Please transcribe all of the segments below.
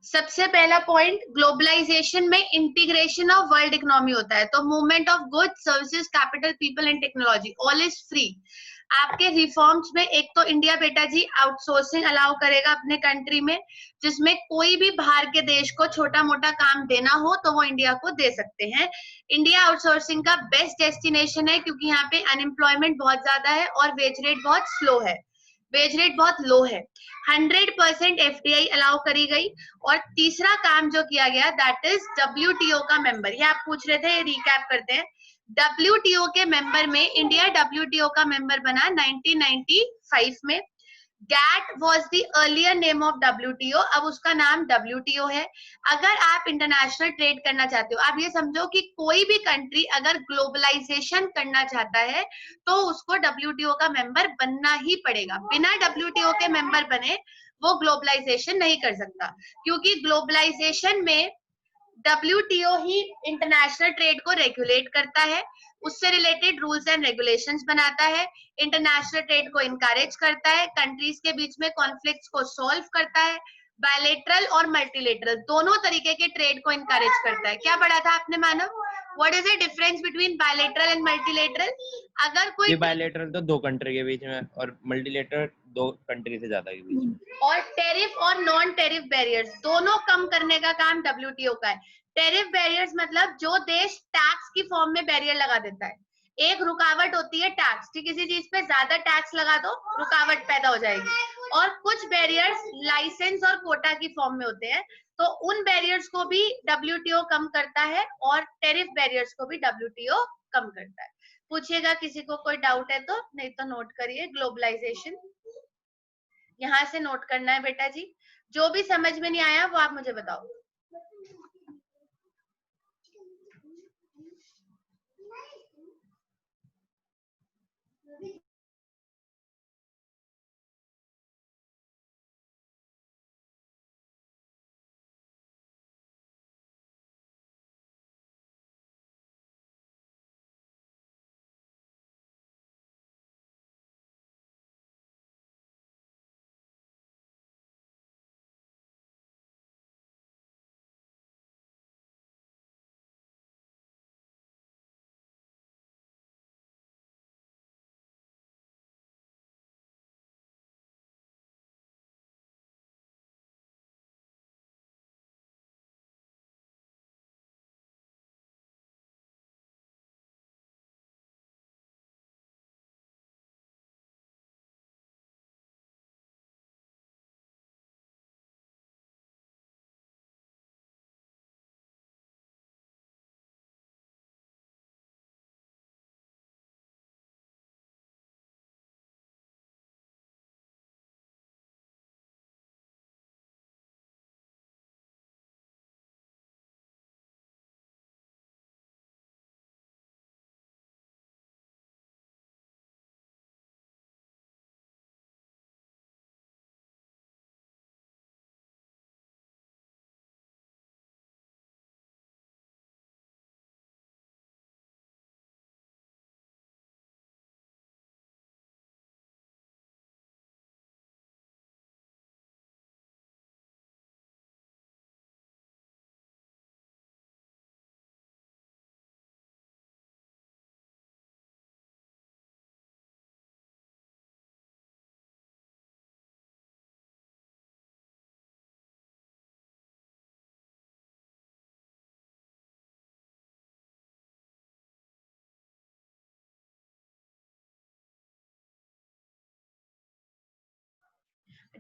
सबसे पहला point, globalisation में इंटीग्रेशन ऑफ वर्ल्ड इकोनॉमी होता है, तो movement of goods, services, capital, people and technology all is free. आपके रिफॉर्म्स में एक तो इंडिया बेटा जी आउटसोर्सिंग अलाउ करेगा अपने कंट्री में, जिसमें कोई भी बाहर के देश को छोटा मोटा काम देना हो तो वो इंडिया को दे सकते हैं। इंडिया आउटसोर्सिंग का बेस्ट डेस्टिनेशन है, क्योंकि यहाँ पे अनएम्प्लॉयमेंट बहुत ज्यादा है और वेज रेट बहुत स्लो है, वेज रेट बहुत लो है। 100% एफडीआई अलाउ करी गई। और तीसरा काम जो किया गया दैट इज डब्ल्यूटीओ का मेंबर, ये आप पूछ रहे थे, ये रिकैप करते हैं। डब्ल्यूटीओ के मेंबर में इंडिया डब्ल्यूटीओ का मेंबर बना 1995 में। GATT was the earlier name of WTO, अब उसका नाम डब्ल्यूटीओ है। अगर आप इंटरनेशनल ट्रेड करना चाहते हो, आप ये समझो कि कोई भी कंट्री अगर ग्लोबलाइजेशन करना चाहता है तो उसको डब्ल्यूटीओ का मेंबर बनना ही पड़ेगा। बिना डब्ल्यूटीओ के मेंबर बने वो ग्लोबलाइजेशन नहीं कर सकता, क्योंकि ग्लोबलाइजेशन में डब्ल्यूटीओ ही इंटरनेशनल ट्रेड को रेगुलेट करता है, उससे रिलेटेड रूल्स एंड रेगुलेशंस बनाता है, इंटरनेशनल ट्रेड को इनकरेज करता है, कंट्रीज के बीच में कॉन्फ्लिक्ट्स को सॉल्व करता है, बायलेटरल और मल्टीलेटरल दोनों तरीके के ट्रेड को इनकरेज करता है। क्या पढ़ा था आपने Manav? What is the difference between bilateral and multilateral? अगर कोई ये बायलेटरल तो दो कंट्री के बीच में और मल्टीलेटरल दो कंट्री से ज्यादा के बीच में। और टेरिफ और नॉन टेरिफ बैरियर्स दोनों कम करने का काम डब्ल्यूटीओ का है। टेरिफ बैरियर्स मतलब जो देश टैक्स की फॉर्म में बैरियर लगा देता है। एक रुकावट होती है टैक्स की, किसी चीज पे ज्यादा टैक्स लगा दो रुकावट पैदा हो जाएगी। और कुछ बैरियर्स लाइसेंस और कोटा की फॉर्म में होते हैं, तो उन बैरियर्स को भी डब्ल्यूटीओ कम करता है और टेरिफ बैरियर्स को भी डब्ल्यूटीओ कम करता है। पूछिएगा किसी को कोई डाउट है तो, नहीं तो नोट करिए ग्लोबलाइजेशन, यहाँ से नोट करना है बेटा जी। जो भी समझ में नहीं आया वो आप मुझे बताओ।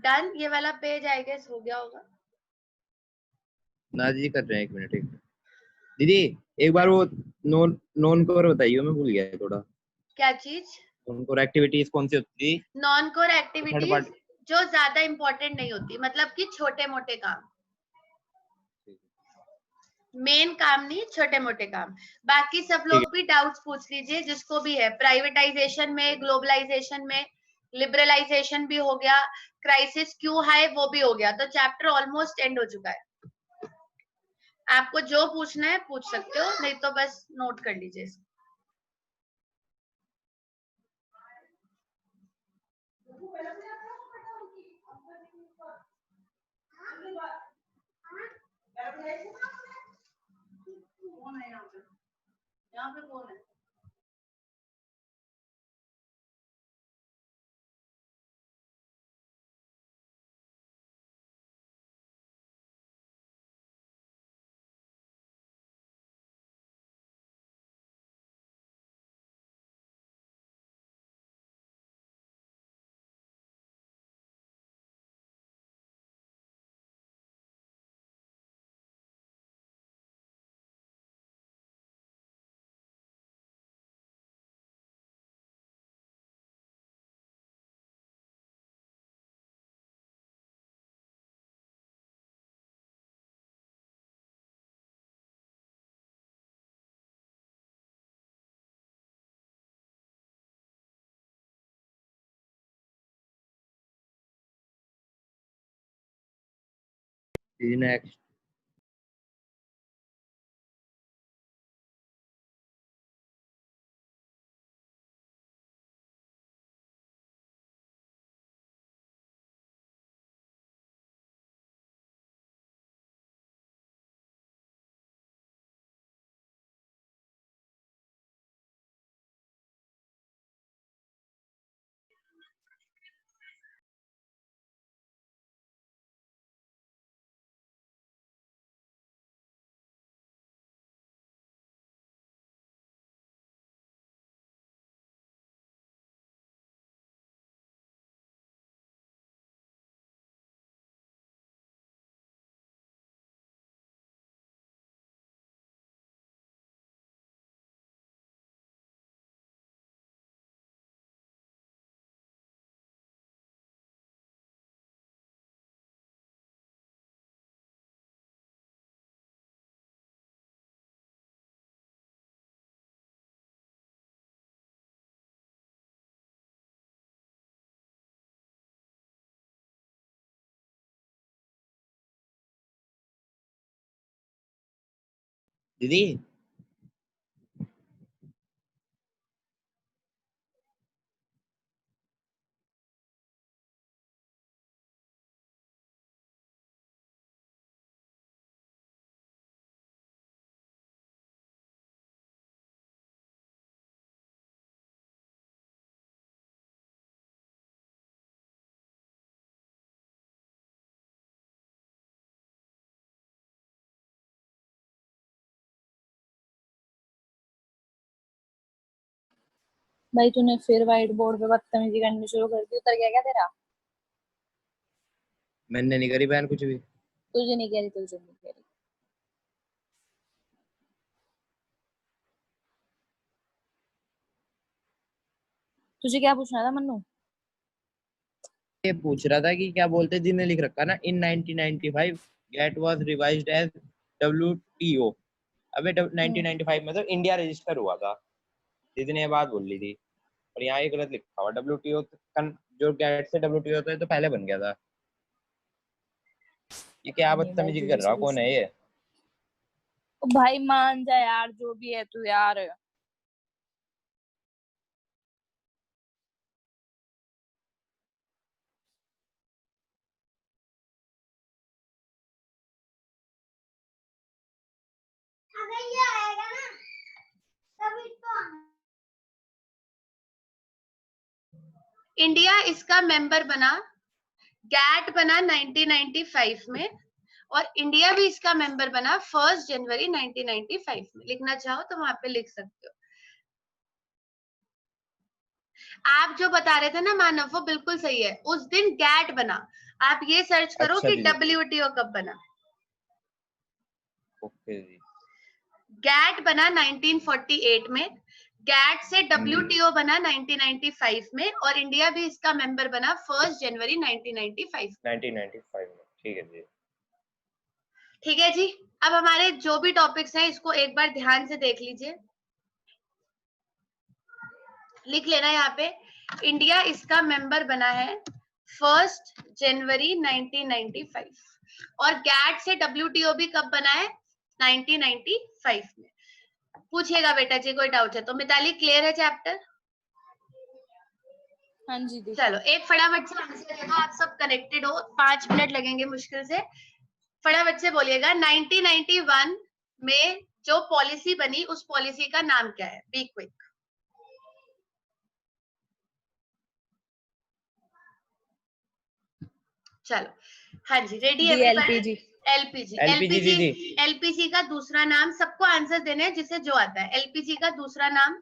डन, ये वाला पेज आई गेस हो गया होगा। ना जी कर रहे हैं, एक मिनट एक मिनट। दीदी एक बार वो नॉन नॉन कोर बताइए, मैं भूल गया थोड़ा। क्या चीज? नॉन कोर एक्टिविटीज कौन सी होती थी? Non core third activities part. जो ज्यादा इंपॉर्टेंट नहीं होती, मतलब कि छोटे मोटे काम, मेन काम नहीं, छोटे मोटे काम। बाकी सब ठीक लोग भी डाउट्स पूछ लीजिए जिसको भी है। प्राइवेटाइजेशन में, ग्लोबलाइजेशन में, लिबरलाइजेशन भी हो गया, क्राइसिस क्यों है वो भी हो गया, तो चैप्टर ऑलमोस्ट एंड हो चुका है। आपको जो पूछना है पूछ सकते हो, नहीं तो बस नोट कर लीजिए। यहाँ पे कौन है? दीदी नेक्स्ट। दीदी भाई तूने फिर व्हाइट बोर्ड पे बदतमीजी करनी शुरू कर दी। उतर गया क्या तेरा? मैंने नहीं करी बहन कुछ भी। तुझे नहीं कह रही, तुझे नहीं कह रही। तुझे क्या पूछना था मन्नू? ये पूछ रहा था कि क्या बोलते जिन्हें लिख रखा ना in 1995 GATT was revised as WTO। अबे 1995 में तो इंडिया रजिस्टर हुआ था। दीदी ने ये बात बोल ली थी और यहाँ ये गलत लिखा हुआ WTO। जो गेट से WTO होता है तो पहले बन गया था। ये क्या नहीं भाई, बदतमीजी तुझे कर रहा, कौन है सोल्यूशन। ये? ओ भाई मान जा यार, जो भी है तू यार। इंडिया इसका मेंबर बना, गैट बना 1995 में, और इंडिया भी इसका मेंबर बना 1 जनवरी 1995 में। लिखना चाहो तो वहां पे लिख सकते हो। आप जो बता रहे थे ना मानव, वो बिल्कुल सही है। उस दिन गैट बना। आप ये सर्च करो अच्छा कि दीदी, WTO कब बना। ओके जी। गैट बना 1948 में, गैट से WTO बना 1995 में, और इंडिया भी इसका मेंबर बना 1 जनवरी 1995 में। 1995 में, ठीक है जी। ठीक है जी। अब हमारे जो भी टॉपिक्स हैं इसको एक बार ध्यान से देख लीजिए, लिख लेना यहाँ पे। इंडिया इसका मेंबर बना है 1 जनवरी 1995, और गैट से WTO भी कब बना है? 1995 में। पूछिएगा बेटा जी कोई डाउट है तो। मिताली क्लियर है चैप्टर? हाँ जी दी। चलो एक फटाफट से आंसर देगा। आप सब कनेक्टेड हो, 5 मिनट लगेंगे मुश्किल से। फटाफट से बोलिएगा। 1991 में जो पॉलिसी बनी उस पॉलिसी का नाम क्या है? Be quick. चलो, हाँ जी, रेडी एवरीबॉडी? एलपीजी। एलपीजी का दूसरा नाम, सबको आंसर देने हैं जिसे जो आता है। एलपीजी का दूसरा नाम?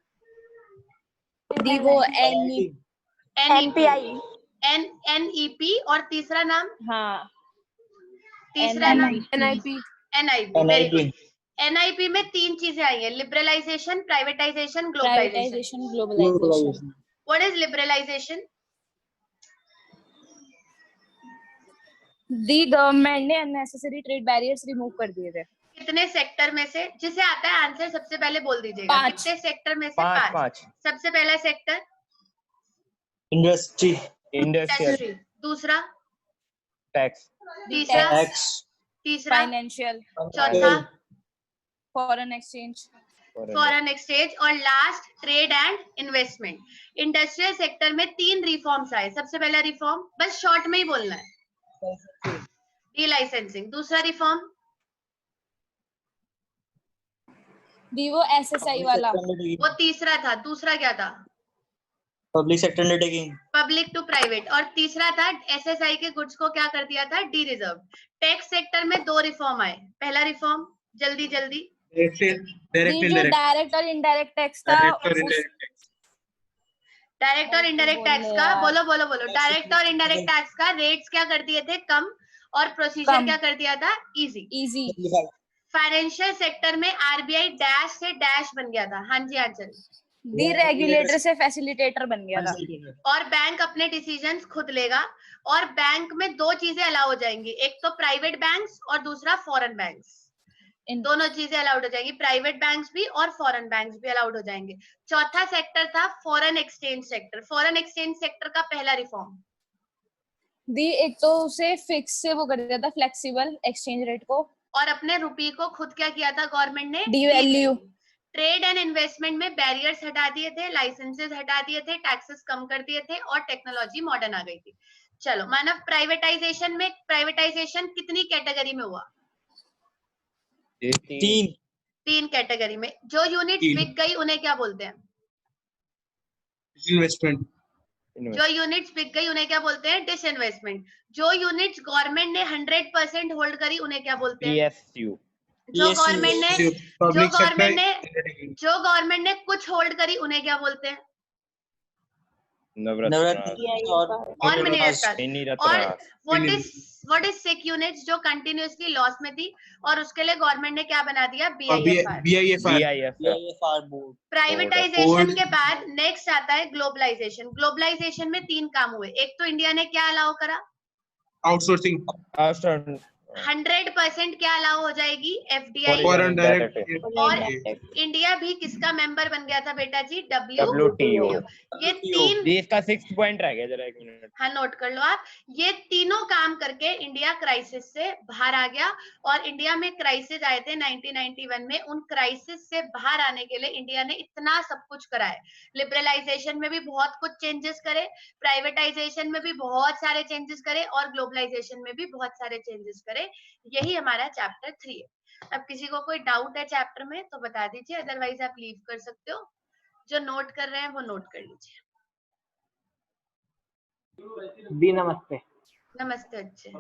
वो एनईपी। एनईपी। और तीसरा नाम? हाँ, तीसरा नाम? NIP. NIP, very good. NIP में तीन चीजें आई हैं, liberalisation, privatisation, globalisation. What is liberalisation? The government ने अननेसेसरी ट्रेड बैरियर्स रिमूव कर दिए थे। कितने सेक्टर में से? जिसे आता है आंसर सबसे पहले बोल दीजिएगा। 5। कितने सेक्टर में से? 5। सबसे पहला सेक्टर इंडस्ट्री। इंडस्ट्री। दूसरा टैक्स। तीसरा फाइनेंशियल। चौथा फॉरेन एक्सचेंज। और last trade and investment. Industrial sector में 3 रिफॉर्म्स आए। सबसे पहला रिफॉर्म, बस शॉर्ट में ही बोलना है, डी लाइसेंसिंग। दूसरा रिफॉर्म वो एसएसआई वाला। वो तीसरा था। दूसरा क्या था? Public sector undertaking. Public to private. और तीसरा था एसएसआई के गुड्स को क्या कर दिया था? D reserve. टैक्स सेक्टर में 2 रिफॉर्म आए। पहला रिफॉर्म, जल्दी जल्दी। जो डायरेक्ट और इनडायरेक्ट टैक्स था, डायरेक्ट और इनडायरेक्ट टैक्स का बोलो। डायरेक्ट और इनडायरेक्ट टैक्स का रेट्स क्या कर दिए थे? कम। और प्रोसीजर क्या कर दिया था? इजी। फाइनेंशियल सेक्टर में आरबीआई डैश से डैश बन गया था। हाँ जी, आंसर। रेगुलेटर से फैसिलिटेटर बन गया था। और बैंक अपने डिसीजंस खुद लेगा। और बैंक में 2 चीजें अलाउ हो जाएंगी, एक तो प्राइवेट बैंक्स और दूसरा फॉरेन बैंक्स। दोनों चीजें अलाउड हो जाएंगी, प्राइवेट बैंक्स भी और फॉरेन बैंक्स भी अलाउड हो जाएंगे। चौथा सेक्टर था foreign exchange sector. Foreign exchange sector का पहला रिफॉर्म एक तो उसे फिक्स से वो कर दिया था, फ्लेक्सिबल एक्सचेंज रेट को। और अपने रुपये को खुद क्या किया था गवर्नमेंट ने? डिवैल्यू। ट्रेड एंड इन्वेस्टमेंट में बैरियर्स हटा दिए थे, लाइसेंसेस हटा दिए थे, टैक्सेस कम कर दिए थे और टेक्नोलॉजी मॉडर्न आ गई थी। चलो मानव, प्राइवेटाइजेशन में कितनी कैटेगरी में हुआ? 3 कैटेगरी में। जो यूनिट्स बिक गई उन्हें क्या बोलते हैं? इन्वेस्टमेंट। जो यूनिट्स बिक गई उन्हें क्या बोलते हैं? डिसइन्वेस्टमेंट। जो यूनिट्स गवर्नमेंट ने 100% होल्ड करी उन्हें क्या बोलते हैं? PSU। जो गवर्नमेंट ने कुछ होल्ड करी उन्हें क्या बोलते हैं? और व्हाट इज सिक यूनिट्स? जो कंटिन्यूअसली लॉस में थी और उसके लिए गवर्नमेंट ने क्या बना दिया? BIFR। प्राइवेटाइजेशन के बाद नेक्स्ट आता है ग्लोबलाइजेशन। ग्लोबलाइजेशन में 3 काम हुए। एक तो इंडिया ने क्या अलाउ करा? आउटसोर्सिंग। 100% क्या अलाउ हो जाएगी? FDI। और इंडिया भी किसका मेंबर बन गया था बेटा जी? WTO। ये 3 देश का 6th पॉइंट रह गया, जरा 1 मिनट। हाँ, नोट कर लो आप। ये तीनों काम करके इंडिया क्राइसिस से बाहर आ गया। और इंडिया में क्राइसिस आए थे 1991 में। उन क्राइसिस से बाहर आने के लिए इंडिया ने इतना सब कुछ करा है। लिबरलाइजेशन में भी बहुत कुछ चेंजेस करे, प्राइवेटाइजेशन में भी बहुत सारे चेंजेस करे और ग्लोबलाइजेशन में भी बहुत सारे चेंजेस करे। यही हमारा चैप्टर 3 है। अब किसी को कोई डाउट है चैप्टर में तो बता दीजिए, अदरवाइज आप लीव कर सकते हो। जो नोट कर रहे हैं वो नोट कर लीजिए। दी नमस्ते। नमस्ते। अच्छे।